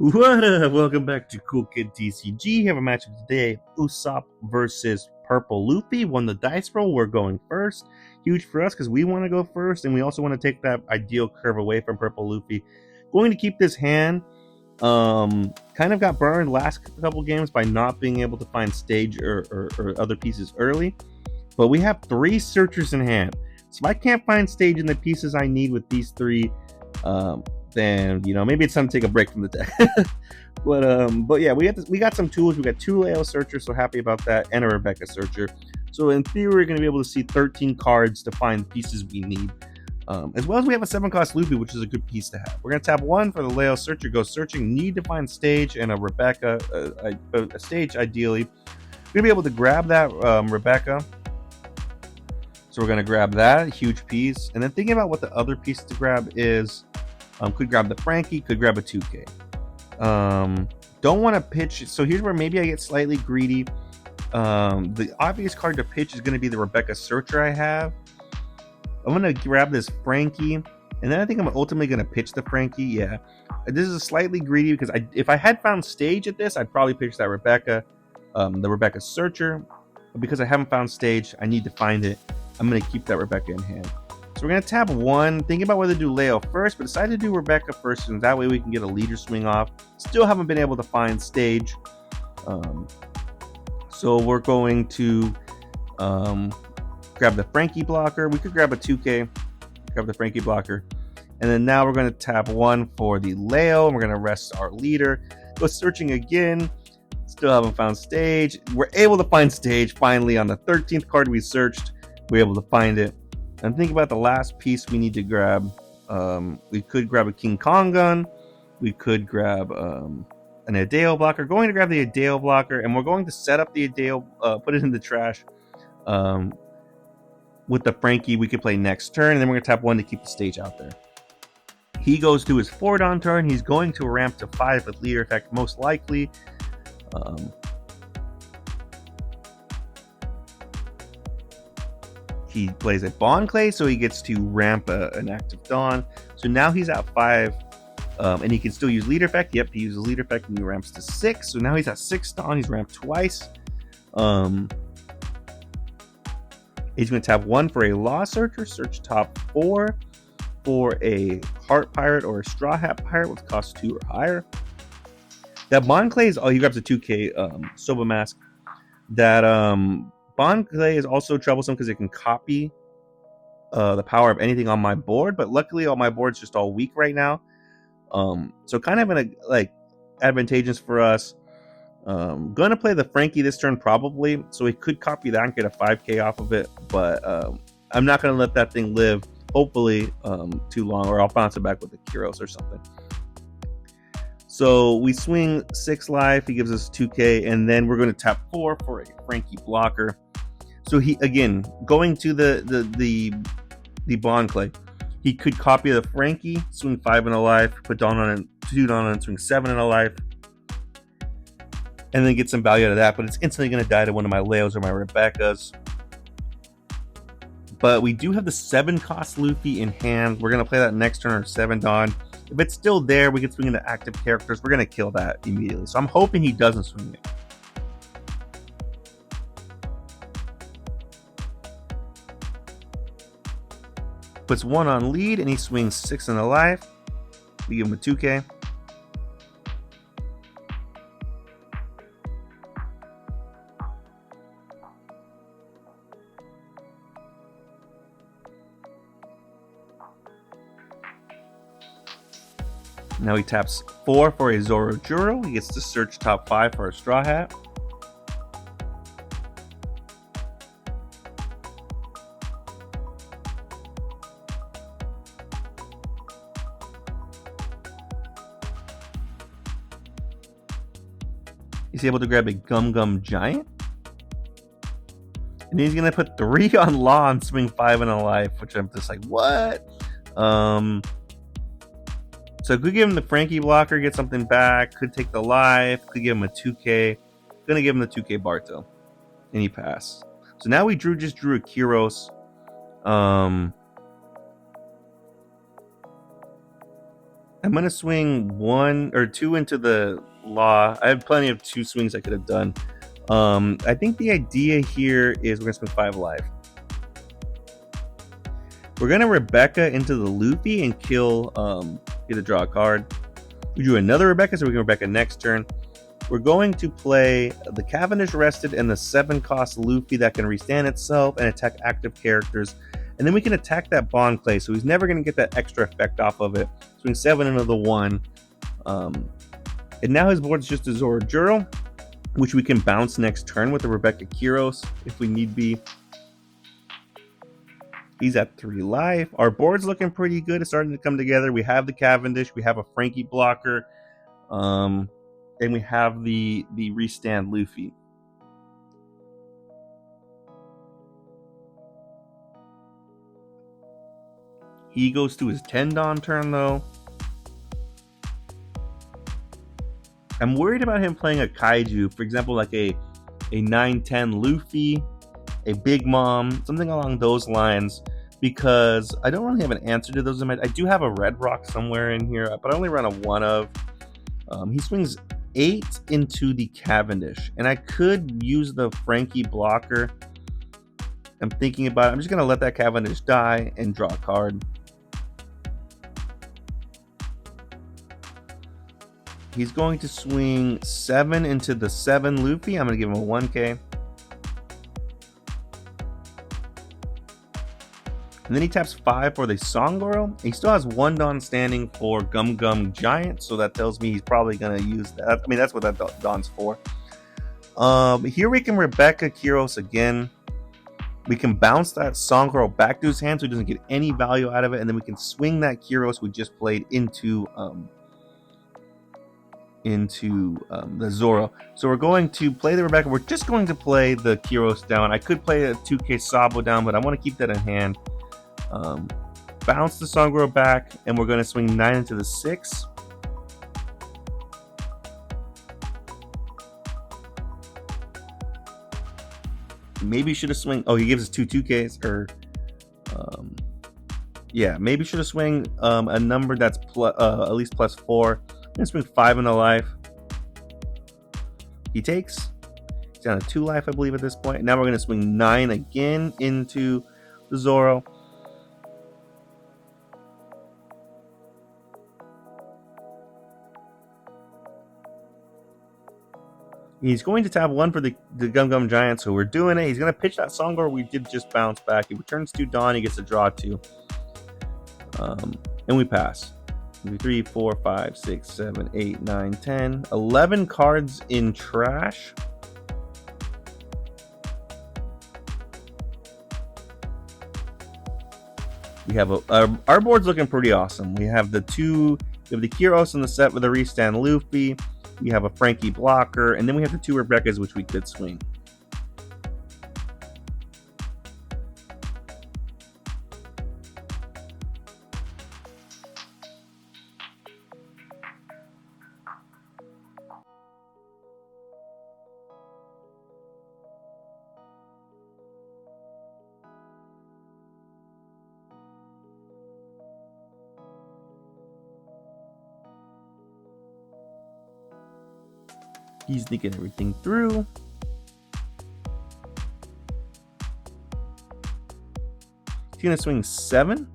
What up? Welcome back to Cool Kid TCG. Have a matchup today. Usopp versus Purple Luffy. Won the dice roll. We're going first. Huge for us because we want to go first, and we also want to take that ideal curve away from Purple Luffy. Going to keep this hand. Kind of got burned last couple games by not being able to find stage or other pieces early. But we have 3 searchers in hand. So if I can't find stage in the pieces I need with these 3, then maybe it's time to take a break from the deck. but yeah, we got some tools. We got 2 Leo searchers, so happy about that, and a Rebecca searcher. So in theory, we're going to be able to see 13 cards to find pieces we need. As well as we have a 7-cost Luffy, which is a good piece to have. We're going to tap 1 for the Leo searcher. Go searching. Need to find stage and a Rebecca, a stage ideally. We're going to be able to grab that Rebecca. So we're going to grab that huge piece, and then thinking about what the other piece to grab is. Could grab the Frankie, could grab a 2K. Don't want to pitch. So here's where maybe I get slightly greedy. The obvious card to pitch is going to be the Rebecca Searcher I have. I'm going to grab this Frankie, and then I think I'm ultimately going to pitch the Frankie. Yeah, this is slightly greedy because if I had found stage at this, I'd probably pitch that Rebecca, the Rebecca Searcher. But because I haven't found stage, I need to find it. I'm going to keep that Rebecca in hand. So we're going to tap 1, thinking about whether to do Leo first, but decided to do Rebecca first, and that way we can get a leader swing off. Still haven't been able to find stage. So we're going to grab the Frankie blocker. We could grab a 2K, grab the Frankie blocker. And then now we're going to tap 1 for the Leo, and we're going to rest our leader. Go searching again. Still haven't found stage. We're able to find stage finally on the 13th card we searched. We're able to find it. And think about the last piece we need to grab. We could grab a King Kong gun. We could grab an Adeo blocker. Going to grab the Adeo blocker, and we're going to set up the Adeo, put it in the trash. With the Frankie, we could play next turn, and then we're going to tap 1 to keep the stage out there. He goes to his 4 on turn. He's going to ramp to 5 with leader effect, most likely. He plays a Bond Clay, so he gets to ramp an active Dawn. So now he's at 5, and he can still use leader effect. Yep, he uses leader effect and he ramps to 6. So now he's at 6 Dawn. He's ramped twice. He's going to tap 1 for a Law Searcher, search top 4 for a Heart Pirate or a Straw Hat Pirate with cost 2 or higher. That Bond Clay is, he grabs a 2K Soba Mask. That Bond Clay is also troublesome because it can copy the power of anything on my board, but luckily on my board's just all weak right now. So kind of advantageous for us. Gonna play the Frankie this turn probably, so he could copy that and get a 5K off of it, but I'm not gonna let that thing live, hopefully, too long, or I'll bounce it back with a Kyros or something. So we swing 6 life, he gives us 2K, and then we're going to tap 4 for a Frankie blocker. So he, again, going to the Bond Clay, he could copy the Frankie, swing 5 and a life, put Dawn on it, 2 Dawn on it, swing 7 and a life, and then get some value out of that, but it's instantly going to die to one of my Leos or my Rebeccas. But we do have the 7-cost Luffy in hand. We're going to play that next turn, or 7 Dawn. If it's still there, we can swing into active characters. We're going to kill that immediately. So I'm hoping he doesn't swing it. Puts 1 on lead, and he swings 6 in the life. We give him a 2K. Now he taps 4 for a Zoro Juro. He gets to search top 5 for a Straw Hat. He's able to grab a Gum Gum Giant. And he's going to put 3 on Law and swing 5 in a life, which I'm just like, what? So could give him the Frankie blocker, get something back. Could take the life. Could give him a 2K. Gonna give him the 2K Barto. And he passed. So now we just drew a Kyros. I'm going to swing 1 or 2 into the Law. I have plenty of 2 swings I could have done. I think the idea here is we're going to swing 5 life. We're going to Rebecca into the Luffy and kill, get a draw a card. We do another Rebecca, so we can Rebecca next turn. We're going to play the Cavendish Rested and the 7-cost Luffy that can restand itself and attack active characters. And then we can attack that Bond Clay, so he's never going to get that extra effect off of it. Swing 7 into the 1. And now his board's just a Zoro Juro, which we can bounce next turn with the Rebecca Kyros if we need be. He's at 3 life. Our board's looking pretty good. It's starting to come together. We have the Cavendish. We have a Frankie blocker. And we have the restand Luffy. He goes to his 10 Dawn turn though. I'm worried about him playing a Kaiju, for example, like a 9-10 Luffy, a Big Mom, something along those lines, because I don't really have an answer to those. I do have a Red Rock somewhere in here, but I only run a 1 of. He swings 8 into the Cavendish, and I could use the Frankie blocker. I'm thinking about it. I'm just going to let that Cavendish die and draw a card. He's going to swing 7 into the 7 Luffy. I'm going to give him a 1K. And then he taps 5 for the Songoro. He still has 1 Dawn standing for Gum Gum Giant, so that tells me he's probably going to use that. I mean, that's what that Dawn's for. Here we can Rebecca Kyros again. We can bounce that Songoro back to his hand so he doesn't get any value out of it, and then we can swing that Kyros we just played into the Zoro. So we're going to play the Rebecca. We're just going to play the Kyros down. I could play a 2K Sabo down, but I want to keep that in hand. Bounce the Songoro back, and we're going to swing 9 into the 6. Maybe should have swing. Oh, he gives us 2 2Ks, or yeah, maybe should have swing a number that's at least +4. I'm gonna swing 5 in the life. He takes. He's down to 2 life, I believe, at this point. Now we're gonna swing 9 again into the Zoro. He's going to tap 1 for the Gum Gum Giant, so we're doing it. He's going to pitch that Songoro we did just bounce back. He returns to Dawn. He gets to draw 2. And we pass. 3, 4, 5, 6, 7, 8, 9, 10. 11 cards in trash. We have our board's looking pretty awesome. We have the Kyros in the set with the restand Luffy. We have a Frankie blocker, and then we have the 2 Rebecca's, which we could swing. He's thinking everything through. He's gonna swing 7.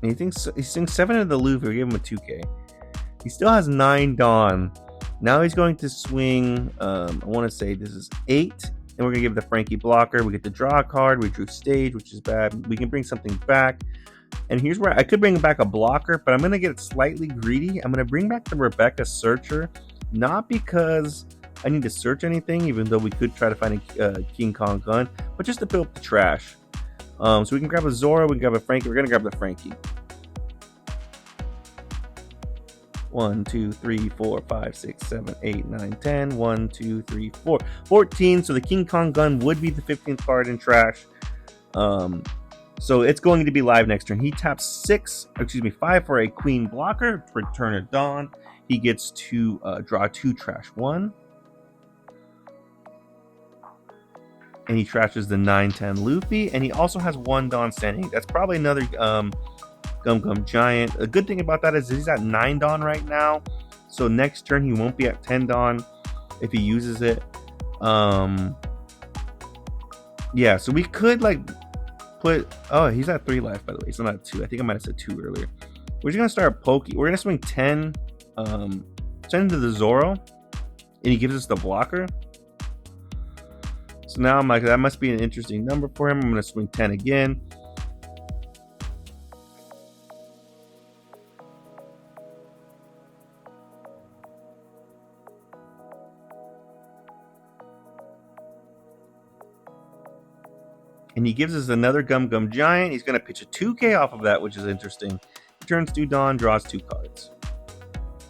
And he swings 7 into the Luffy. We gave him a 2K. He still has 9 Dawn. Now he's going to swing. I want to say this is 8, and we're gonna give the Frankie blocker. We get to draw a card. We drew stage, which is bad. We can bring something back. And here's where I could bring back a blocker, but I'm going to get slightly greedy. I'm going to bring back the Rebecca Searcher, not because I need to search anything, even though we could try to find a King Kong gun, but just to fill up the trash. So we can grab a Zoro, we can grab a Frankie. We're going to grab the Frankie. 1, 2, 3, 4, 5, 6, 7, 8, 9, 10. 1, 2, 3, 4. 14. So the King Kong gun would be the 15th card in trash. So it's going to be live next turn. He taps 5 for a Queen blocker. Return of Dawn. He gets to draw 2, trash 1. And he trashes the 9-10 Luffy. And he also has 1 Dawn standing. That's probably another Gum Gum Giant. A good thing about that is he's at 9 Dawn right now, so next turn he won't be at 10 Dawn if he uses it. Yeah, so we could like put, oh, he's at 3 life by the way, he's not at 2. I think I might have said 2 earlier. We're just gonna start poking. We're gonna swing 10 to the Zoro, and he gives us the blocker. So now I'm like, that must be an interesting number for him. I'm gonna swing 10 again. And he gives us another Gum Gum Giant. He's going to pitch a 2K off of that, which is interesting. He turns 2 Dawn, draws 2 cards.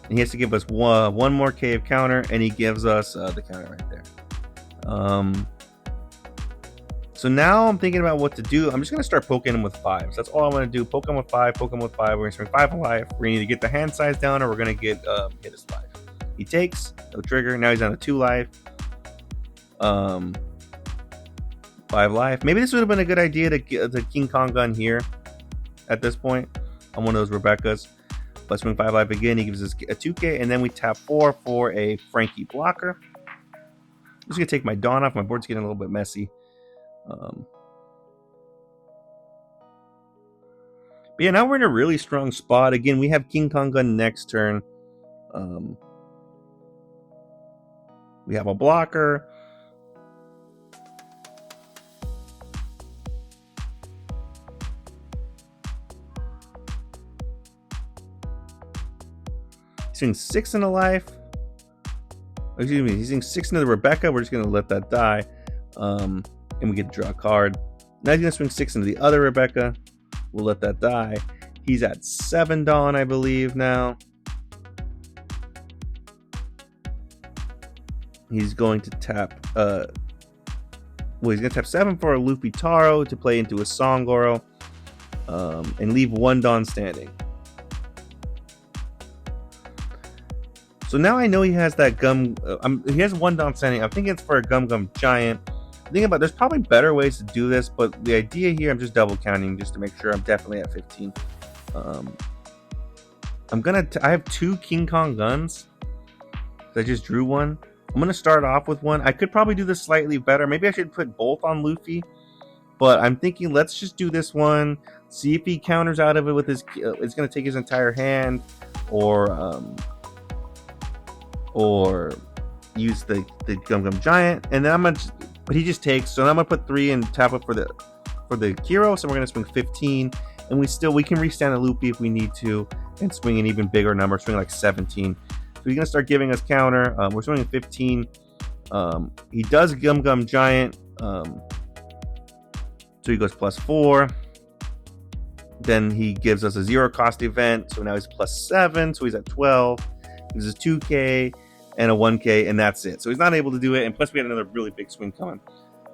And he has to give us one more cave counter, and he gives us the counter right there. So now I'm thinking about what to do. I'm just going to start poking him with 5s. That's all I want to do. Poke him with 5, poke him with 5. We're going to swing 5 life. We're going to either get the hand size down, or we're going to get hit his life. He takes, no trigger. Now he's on a 2 life. 5 life. Maybe this would have been a good idea to get the King Kong gun here at this point on one of those Rebecca's. Let's swing 5 life again. He gives us a 2K, and then we tap 4 for a Frankie blocker. I'm just going to take my Dawn off. My board's getting a little bit messy. But yeah, now we're in a really strong spot. Again, we have King Kong gun next turn. We have a blocker. He's doing 6 in a life. Excuse me, he's doing 6 into the Rebecca. We're just going to let that die. And we get to draw a card. Now he's going to swing 6 into the other Rebecca. We'll let that die. He's at 7 Dawn, I believe, now. He's going to tap... he's going to tap 7 for a Luffy Taro to play into a Songoro. And leave 1 Dawn standing. So now I know he has that he has 1 Dawn standing. I'm thinking it's for a Gum Gum Giant. I'm thinking about there's probably better ways to do this, but the idea here, I'm just double counting just to make sure I'm definitely at 15. I have 2 King Kong guns. I just drew one. I'm gonna start off with one. I could probably do this slightly better. Maybe I should put both on Luffy, but I'm thinking let's just do this one. See if he counters out of it with his. It's gonna take his entire hand, or use the Gum Gum Giant, and then but he just takes. So now I'm gonna put 3 and tap it for the Kiro. So we're gonna swing 15, and we can restand a Luffy if we need to, and swing an even bigger number, swing like 17. So he's gonna start giving us counter. We're swinging 15. He does Gum Gum Giant, so he goes +4. Then he gives us a 0 cost event, so now he's +7, so he's at 12. Gives us 2K and a 1K, and that's it. So he's not able to do it, and plus we had another really big swing coming.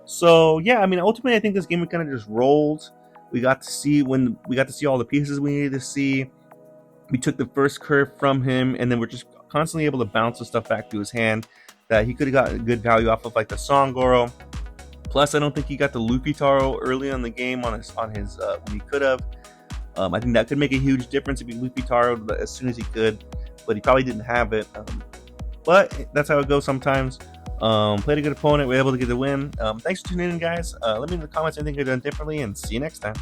So yeah, I mean, ultimately I think this game we kind of just rolled. We got to see all the pieces we needed to see. We took the first curve from him, and then we're just constantly able to bounce the stuff back to his hand that he could have got good value off of, like the Songoro. Plus, I don't think he got the Luffy Taro early on the game on his when he could have. I think that could make a huge difference if he Luffy Taro'd as soon as he could, but he probably didn't have it. But that's how it goes sometimes. Played a good opponent. We're able to get the win. Thanks for tuning in, guys. Let me know in the comments anything you've done differently, and see you next time.